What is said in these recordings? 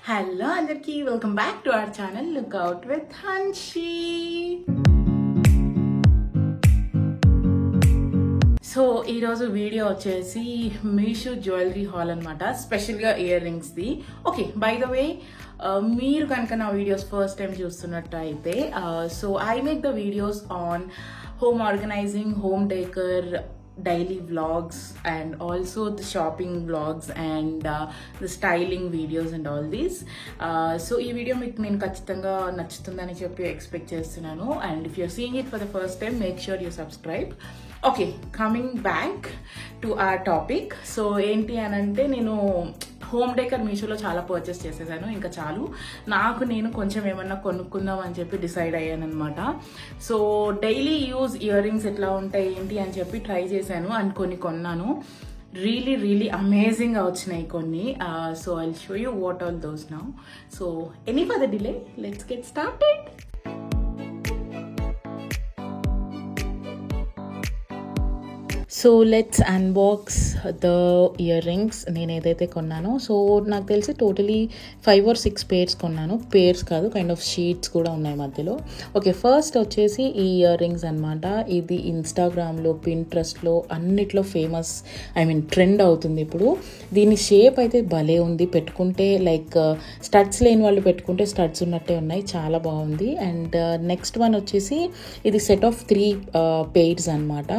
Hello andarki, welcome back to our channel Look Out with Hanshi. So ఈరోజు video వచ్చేసి Meesho jewellery haul అనమాట, స్పెషల్గా ear రింగ్స్ది. Okay, by the way మీరు కనుక నా వీడియోస్ ఫస్ట్ టైం చూస్తున్నట్టు అయితే so I make the videos on home organizing, home decor, daily vlogs, and also the shopping vlogs and the styling videos and all these. So ee video meeku nenu kachithanga nachutundani cheppi expect chestunanu, and if you are seeing it for the first time, make sure you subscribe. Okay, coming back to our topic. So enti anante nenu home decor మీషోలో చాలా purchase చేసేసాను. ఇంకా చాలు, నాకు నేను కొంచెం ఏమన్నా కొనుక్కుందాం అని చెప్పి డిసైడ్ అయ్యాను అనమాట. So daily use ear rings ఎట్లా ఉంటాయి ఏంటి అని చెప్పి ట్రై చేశాను అండ్ కొన్ని కొన్నాను. రియలీ అమేజింగ్గా వచ్చినాయి కొన్ని. So I will show you what all those now. So any further delay, let's get started. So let's unbox the ear rings నేను ఏదైతే కొన్నానో. సో నాకు తెలిసి టోటలీ 5 or 6 పేర్స్ కొన్నాను. పేర్స్ కాదు, కైండ్ ఆఫ్ షీట్స్ కూడా ఉన్నాయి మధ్యలో. ఓకే, ఫస్ట్ వచ్చేసి ఈ ఇయర్ రింగ్స్ అనమాట. ఇది ఇన్స్టాగ్రామ్లో, పింట్రెస్ట్లో అన్నిట్లో ఫేమస్, ట్రెండ్ అవుతుంది ఇప్పుడు. దీని షేప్ అయితే భలే ఉంది. పెట్టుకుంటే లైక్ స్టడ్స్ లేని వాళ్ళు పెట్టుకుంటే స్టడ్స్ ఉన్నట్టే ఉన్నాయి, చాలా బాగుంది. అండ్ నెక్స్ట్ వన్ వచ్చేసి ఇది సెట్ ఆఫ్ 3 పెయిర్స్ అనమాట.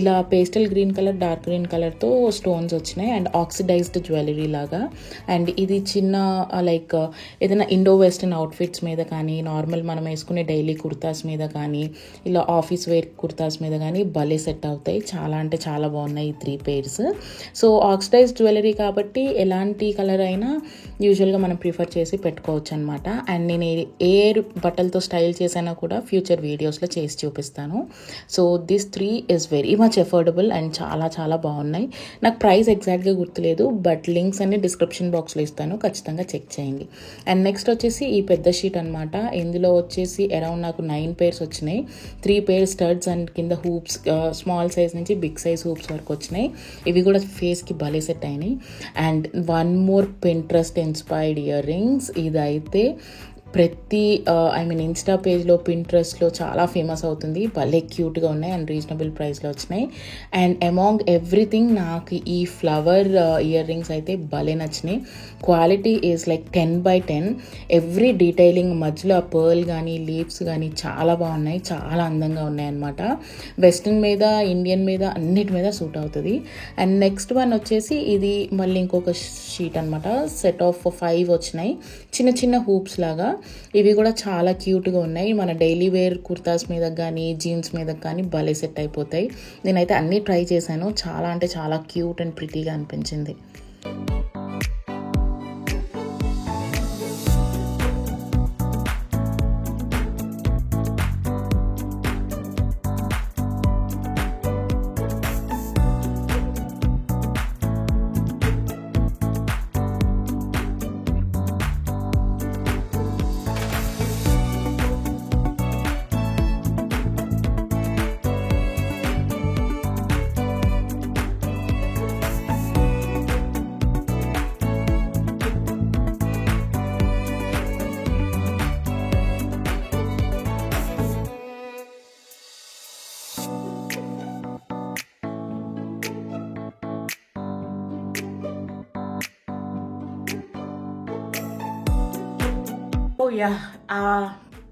ఇలా pastel green colour, dark green కలర్తో స్టోన్స్ వచ్చినాయి అండ్ ఆక్సిడైజ్డ్ జ్యువెలరీ లాగా. అండ్ ఇది చిన్న లైక్ ఏదైనా ఇండో వెస్టర్న్ అవుట్ఫిట్స్ మీద కానీ, నార్మల్ మనం వేసుకునే డైలీ కుర్తాస్ మీద కానీ, ఇలా ఆఫీస్ వేర్ కుర్తాస్ మీద కానీ భలే సెట్ అవుతాయి. చాలా అంటే చాలా బాగున్నాయి ఈ 3 పేర్స్. సో ఆక్సిడైజ్డ్ జ్యువెలరీ కాబట్టి ఎలాంటి కలర్ అయినా యూజువల్గా మనం ప్రిఫర్ చేసి పెట్టుకోవచ్చు అనమాట. అండ్ నేను ఏ బట్టలతో స్టైల్ చేసినా కూడా ఫ్యూచర్ వీడియోస్లో చేసి చూపిస్తాను. So this 3 is very much affordable and చాలా బాగున్నాయి. నాకు ప్రైస్ ఎగ్జాక్ట్గా గుర్తులేదు, బట్ లింక్స్ అన్ని డిస్క్రిప్షన్ బాక్స్లో ఇస్తాను, ఖచ్చితంగా చెక్ చేయండి. అండ్ నెక్స్ట్ వచ్చేసి ఈ పెద్ద షీట్ అనమాట. ఇందులో వచ్చేసి అరౌండ్ నాకు 9 పేర్స్ వచ్చినాయి. 3 పేర్స్ స్టడ్స్ అండ్ కింద హూప్స్, స్మాల్ సైజ్ నుంచి బిగ్ సైజ్ హూప్స్ వరకు వచ్చినాయి. ఇవి కూడా ఫేస్కి భలే సెట్ అయినాయి. And 1 more Pinterest inspired ear rings. ఇదైతే ప్రతి ఇన్స్టా పేజ్లో, పింట్రెస్ట్లో చాలా ఫేమస్ అవుతుంది. భలే క్యూట్గా ఉన్నాయి అండ్ రీజనబుల్ ప్రైస్లో వచ్చినాయి. అండ్ అమాంగ్ ఎవ్రీథింగ్ నాకు ఈ ఫ్లవర్ ఇయర్ రింగ్స్ అయితే భలే నచ్చినాయి. Quality is like 10/10. Every detailing మధ్యలో ఆ పర్ల్ కానీ, లీవ్స్ కానీ చాలా బాగున్నాయి, చాలా అందంగా ఉన్నాయి అనమాట. వెస్ట్రన్ మీద, ఇండియన్ మీద, అన్నిటి మీద సూట్ అవుతుంది. అండ్ నెక్స్ట్ వన్ వచ్చేసి ఇది మళ్ళీ ఇంకొక షీట్ అనమాట. సెట్ ఆఫ్ 5 వచ్చినాయి, చిన్న హూప్స్ లాగా. ఇవి కూడా చాలా క్యూట్గా ఉన్నాయి. మన డైలీ వేర్ కుర్తాస్ మీద కానీ, జీన్స్ మీద కానీ భలే సెట్ అయిపోతాయి. నేనైతే అన్నీ ట్రై చేశాను, చాలా అంటే చాలా క్యూట్ అండ్ ప్రిటీగా అనిపించింది.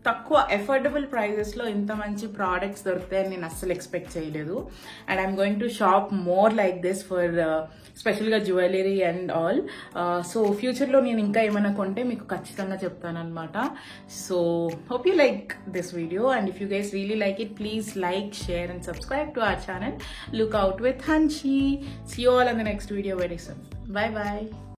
తక్కువ ఎఫోర్డబుల్ ప్రైజెస్లో ఇంత మంచి ప్రోడక్ట్స్ దొరుకుతాయని నేను అస్సలు ఎక్స్పెక్ట్ చేయలేదు. And I'm going to shop more like this for స్పెషల్గా జ్యువెలరీ అండ్ ఆల్. సో ఫ్యూచర్లో నేను ఇంకా ఏమైనా కొంటే మీకు ఖచ్చితంగా చెప్తాను అనమాట. So hope you like this video, and if you guys really like it, please like, share and subscribe to our channel Look Out with Hanshi. See you all in the next video very soon. Bye bye.